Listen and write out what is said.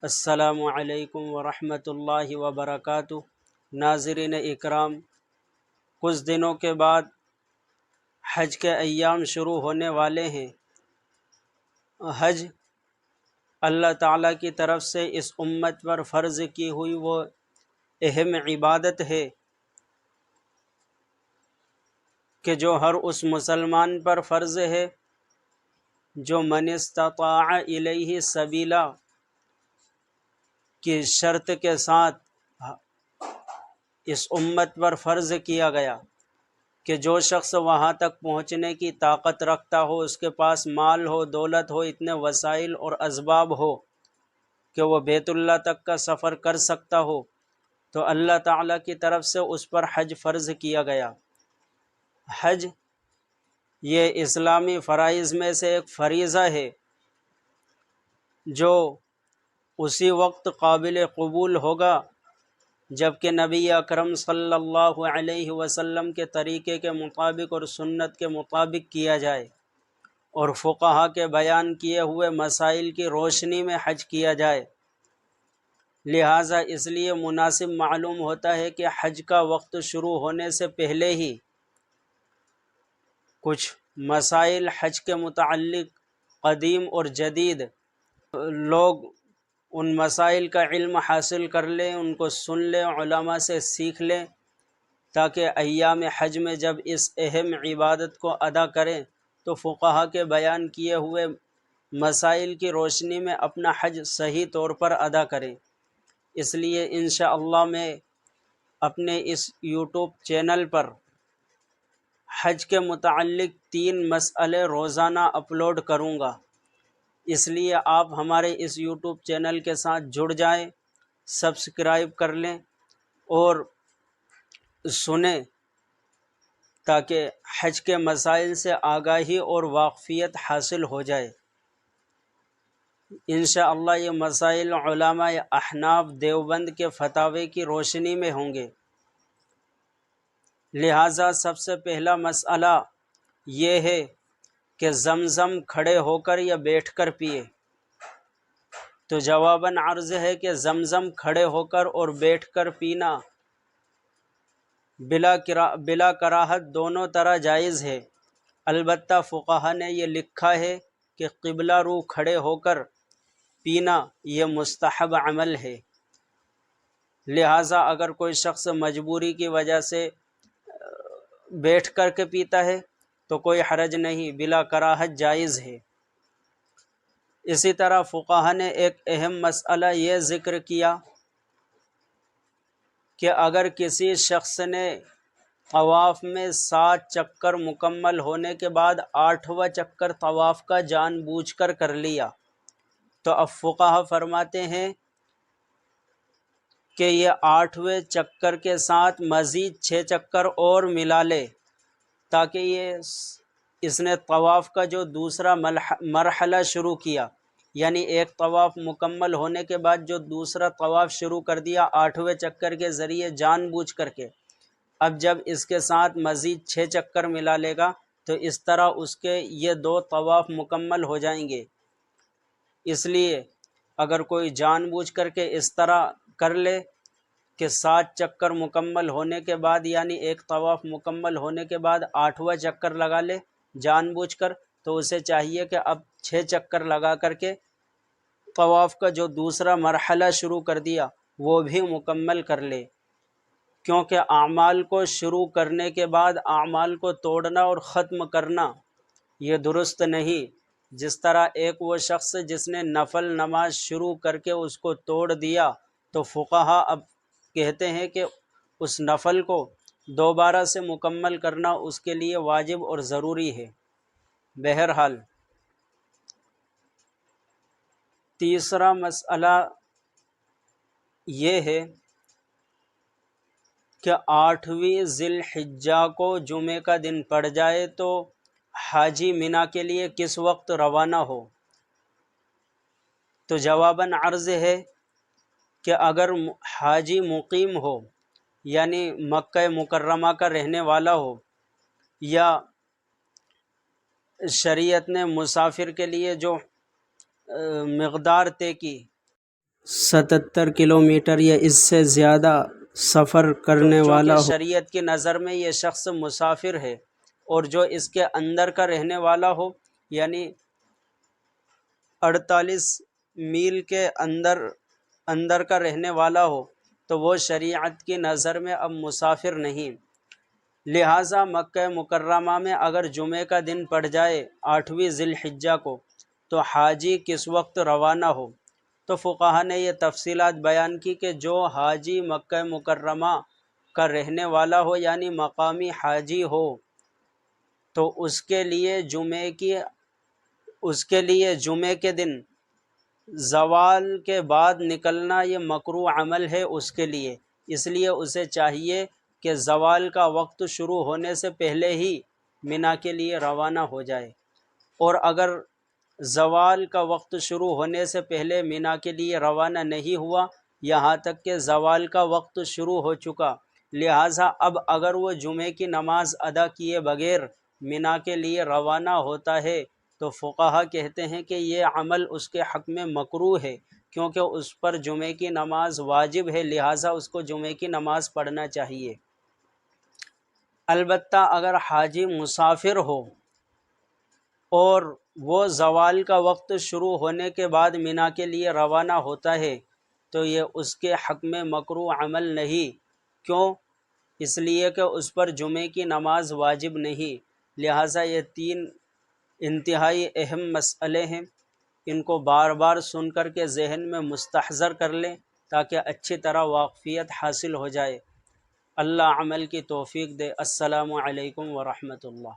السلام علیکم ورحمۃ اللہ وبرکاتہ۔ ناظرین اکرام، کچھ دنوں کے بعد حج کے ایام شروع ہونے والے ہیں۔ حج اللہ تعالیٰ کی طرف سے اس امت پر فرض کی ہوئی وہ اہم عبادت ہے کہ جو ہر اس مسلمان پر فرض ہے جو من استطاع الیہ سبیلا کی شرط کے ساتھ اس امت پر فرض کیا گیا کہ جو شخص وہاں تک پہنچنے کی طاقت رکھتا ہو، اس کے پاس مال ہو، دولت ہو، اتنے وسائل اور اسباب ہو کہ وہ بیت اللہ تک کا سفر کر سکتا ہو، تو اللہ تعالیٰ کی طرف سے اس پر حج فرض کیا گیا۔ حج یہ اسلامی فرائض میں سے ایک فریضہ ہے جو اسی وقت قابل قبول ہوگا جبکہ نبی اکرم صلی اللہ علیہ وسلم کے طریقے کے مطابق اور سنت کے مطابق کیا جائے اور فقہا کے بیان کیے ہوئے مسائل کی روشنی میں حج کیا جائے۔ لہٰذا اس لیے مناسب معلوم ہوتا ہے کہ حج کا وقت شروع ہونے سے پہلے ہی کچھ مسائل حج کے متعلق قدیم اور جدید لوگ ان مسائل کا علم حاصل کر لیں، ان کو سن لیں، علماء سے سیکھ لیں، تاکہ ایام حج میں جب اس اہم عبادت کو ادا کریں تو فقہا کے بیان کیے ہوئے مسائل کی روشنی میں اپنا حج صحیح طور پر ادا کریں۔ اس لیے انشاءاللہ میں اپنے اس یوٹیوب چینل پر حج کے متعلق 3 مسئلے روزانہ اپلوڈ کروں گا، اس لیے آپ ہمارے اس یوٹیوب چینل کے ساتھ جڑ جائیں، سبسکرائب کر لیں اور سنیں تاکہ حج کے مسائل سے آگاہی اور واقفیت حاصل ہو جائے۔ انشاءاللہ یہ مسائل علماء احناف دیوبند کے فتاوی کی روشنی میں ہوں گے۔ لہٰذا سب سے پہلا مسئلہ یہ ہے کہ زمزم کھڑے ہو کر یا بیٹھ کر پیے، تو جواباً عرض ہے کہ زمزم کھڑے ہو کر اور بیٹھ کر پینا بلا کراہت دونوں طرح جائز ہے۔ البتہ فقہا نے یہ لکھا ہے کہ قبلہ رو کھڑے ہو کر پینا یہ مستحب عمل ہے۔ لہٰذا اگر کوئی شخص مجبوری کی وجہ سے بیٹھ کر کے پیتا ہے تو کوئی حرج نہیں، بلا کراہت جائز ہے۔ اسی طرح فقہا نے ایک اہم مسئلہ یہ ذکر کیا کہ اگر کسی شخص نے طواف میں 7 چکر مکمل ہونے کے بعد 8واں چکر طواف کا جان بوجھ کر لیا، تو اب فقہا فرماتے ہیں کہ یہ 8ویں چکر کے ساتھ مزید 6 چکر اور ملا لے، تاکہ اس نے طواف کا جو دوسرا مرحلہ شروع کیا، یعنی ایک طواف مکمل ہونے کے بعد جو دوسرا طواف شروع کر دیا 8ویں چکر کے ذریعے جان بوجھ کر کے، اب جب اس کے ساتھ مزید 6 چکر ملا لے گا تو اس طرح اس کے یہ 2 طواف مکمل ہو جائیں گے۔ اس لیے اگر کوئی جان بوجھ کر کے اس طرح کر لے کہ 7 چکر مکمل ہونے کے بعد، یعنی ایک طواف مکمل ہونے کے بعد 8واں چکر لگا لے جان بوجھ کر، تو اسے چاہیے کہ اب 6 چکر لگا کر کے طواف کا جو دوسرا مرحلہ شروع کر دیا وہ بھی مکمل کر لے، کیونکہ اعمال کو شروع کرنے کے بعد اعمال کو توڑنا اور ختم کرنا یہ درست نہیں۔ جس طرح ایک وہ شخص جس نے نفل نماز شروع کر کے اس کو توڑ دیا، تو فقہا اب کہتے ہیں کہ اس نفل کو دوبارہ سے مکمل کرنا اس کے لیے واجب اور ضروری ہے۔ بہرحال تیسرا مسئلہ یہ ہے کہ 8ویں ذی الحجہ کو جمعے کا دن پڑ جائے تو حاجی مینا کے لیے کس وقت روانہ ہو؟ تو جواباً عرض ہے کہ اگر حاجی مقیم ہو، یعنی مکہ مکرمہ کا رہنے والا ہو، یا شریعت نے مسافر کے لیے جو مقدار طے کی 77 کلومیٹر یا اس سے زیادہ سفر کرنے والا ہو، شریعت کی نظر میں یہ شخص مسافر ہے، اور جو اس کے اندر کا رہنے والا ہو، یعنی 48 میل کے اندر کا رہنے والا ہو، تو وہ شریعت کی نظر میں اب مسافر نہیں۔ لہٰذا مکہ مکرمہ میں اگر جمعے کا دن پڑ جائے 8ویں ذی الحجہ کو، تو حاجی کس وقت روانہ ہو؟ تو فقہا نے یہ تفصیلات بیان کی کہ جو حاجی مکہ مکرمہ کا رہنے والا ہو، یعنی مقامی حاجی ہو، تو اس کے لیے جمعے کے دن زوال کے بعد نکلنا یہ مکروہ عمل ہے اس کے لیے، اس لیے اسے چاہیے کہ زوال کا وقت شروع ہونے سے پہلے ہی مینا کے لیے روانہ ہو جائے، اور اگر زوال کا وقت شروع ہونے سے پہلے مینا کے لیے روانہ نہیں ہوا، یہاں تک کہ زوال کا وقت شروع ہو چکا، لہٰذا اب اگر وہ جمعے کی نماز ادا کیے بغیر مینا کے لیے روانہ ہوتا ہے، تو فقہا کہتے ہیں کہ یہ عمل اس کے حق میں مکروہ ہے، کیونکہ اس پر جمعے کی نماز واجب ہے، لہٰذا اس کو جمعے کی نماز پڑھنا چاہیے۔ البتہ اگر حاجی مسافر ہو اور وہ زوال کا وقت شروع ہونے کے بعد مینا کے لیے روانہ ہوتا ہے، تو یہ اس کے حق میں مکروہ عمل نہیں، کیوں؟ اس لیے کہ اس پر جمعے کی نماز واجب نہیں۔ لہٰذا یہ 3 انتہائی اہم مسئلے ہیں، ان کو بار بار سن کر کے ذہن میں مستحضر کر لیں تاکہ اچھی طرح واقفیت حاصل ہو جائے۔ اللہ عمل کی توفیق دے۔ السلام علیکم ورحمۃ اللہ۔